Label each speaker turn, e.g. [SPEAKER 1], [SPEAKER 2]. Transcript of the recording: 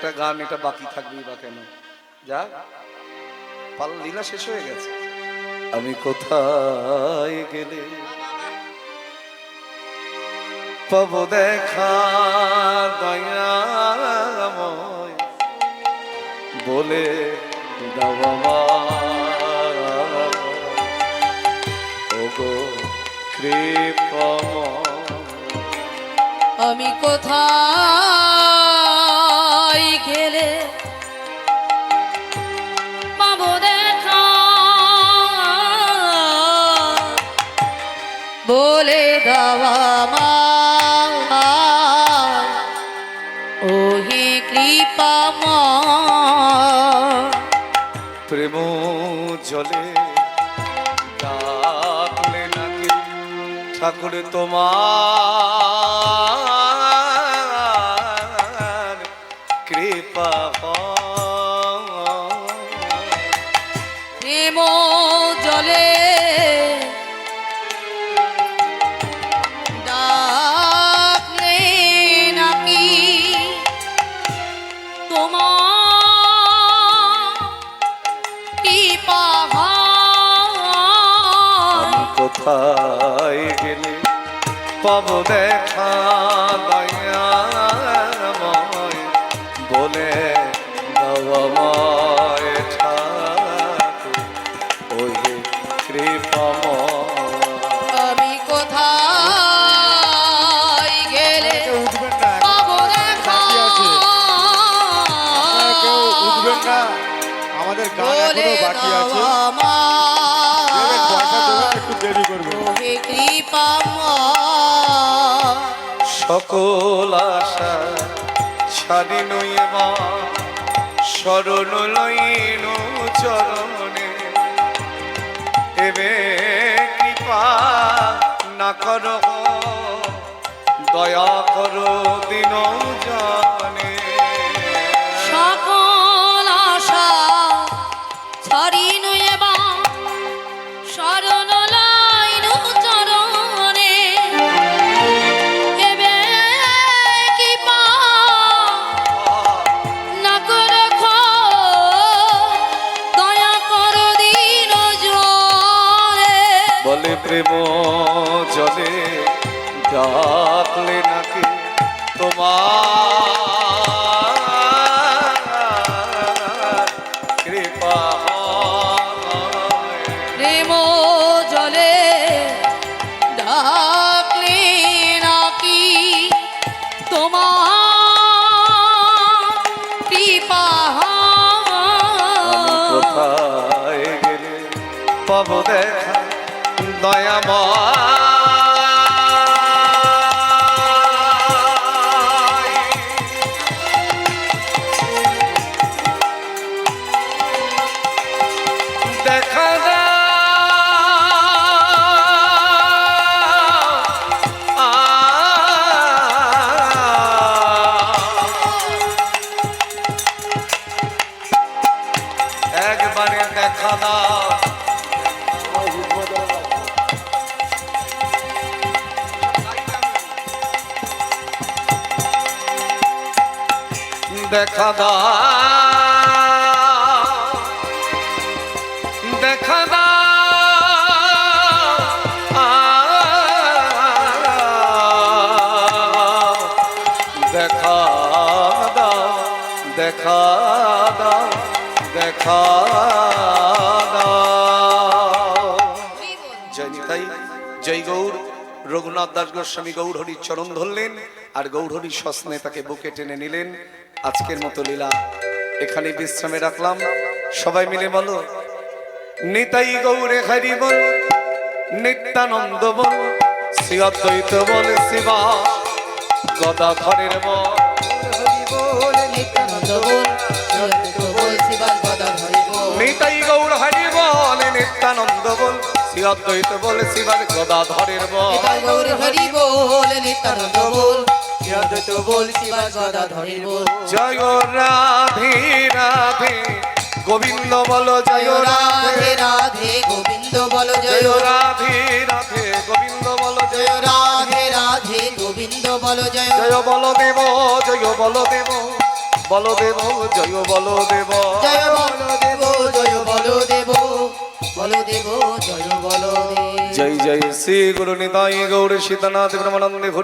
[SPEAKER 1] একটা গান, এটা বাকি থাকবেই বা কেন? যাক, পাল লীলা শেষ হয়ে গেছে। আমি কোথায় গেলে পাবো দেখা দয়াময়, বলে দাও আমায় ওগো কৃপাময়।
[SPEAKER 2] আমি কোথায় গেলে পাবো দেখা, বলে দাও আমায় ওহে কৃপাময়।
[SPEAKER 1] প্রেম জলে ডাকলে নাকি ঠাকুর তোমার কৃপা
[SPEAKER 2] প্রেম জলে ডাকলে নাকি তোমার কৃপা হয়।
[SPEAKER 1] কোথায় গেলে পাবো দেখা দয়াময়, বলে দাও আমায় ঠাকুর ওহে কৃপাময়।
[SPEAKER 2] আমি কোথায় গেলে পাবো দেখা,
[SPEAKER 3] উঠবেন না, আমাদের গান এখনো বাকি আছে। একটু দেরি করবেন।
[SPEAKER 1] সকল আশা ছাড়ি নইবা শরণ লইন চরণে, এবে কৃপা না কর দয়া করো দিন জানে।
[SPEAKER 2] সকল আশা ছাড়ি নইবা শরণ লাইন চরণে, এবে কৃপা না করো দয়া করো দিন জনে।
[SPEAKER 1] বলে প্রেম জলে ডাকলে নাকি তোমার কৃপা হয়।
[SPEAKER 2] প্রেম জলে ডাকলে নাকি তোমার কৃপা
[SPEAKER 1] আমি
[SPEAKER 2] হয়।
[SPEAKER 1] কোথায় গেলে পাবো দেখা দয়াময়। দেখা একবারে দেখা দাও, দেখা দাও, দেখা দাও, দেখা দাও, দেখা দাও, দেখা দাও। জয় নিতাই, জয় গৌর। রঘুনাথ দাস গোস্বামী গৌরহরির চরণ ধরলেন আর গৌরহরির সস্নে তাকে বুকে টেনে নিলেন। আজকের মতো লীলা এখানে বিশ্রামে রাখলাম। সবাই মিলে বলো নিতাই গৌরে হরি বল, নিত্যানন্দ বল, শ্রী অদ্বৈত বল, শিবা গদাধরের বল,
[SPEAKER 2] হরি বল নিত্যানন্দ বল, জগত বল শিবা গদাধর বল।
[SPEAKER 1] নিতাই গৌর হরি বল, নিত্যানন্দ বল, শ্রী অদ্বৈত বল, শিবার গদাধরের বল।
[SPEAKER 2] নিতাই গৌর হরি বল, নিত্যানন্দ বল, শ্রী অদ্বৈত বল শিবা গদাধর বল।
[SPEAKER 1] জয় রাধে রাধে গোবিন্দ বল, জয় রাধে
[SPEAKER 2] রাধে গোবিন্দ বল,
[SPEAKER 1] জয় রাধে রাধে গোবিন্দ বল, জয়
[SPEAKER 2] রাধে রাধে গোবিন্দ বল,
[SPEAKER 1] জয় বলদেব, জয় বলদেব, বলদেব জয় বলদেব
[SPEAKER 2] জয় বলদেব জয় বলদেব বলদেব জয় বলদেব
[SPEAKER 1] জয় জয় শ্রী গুরু নিতাই গৌর সীতানাথ ব্রহ্মানন্দে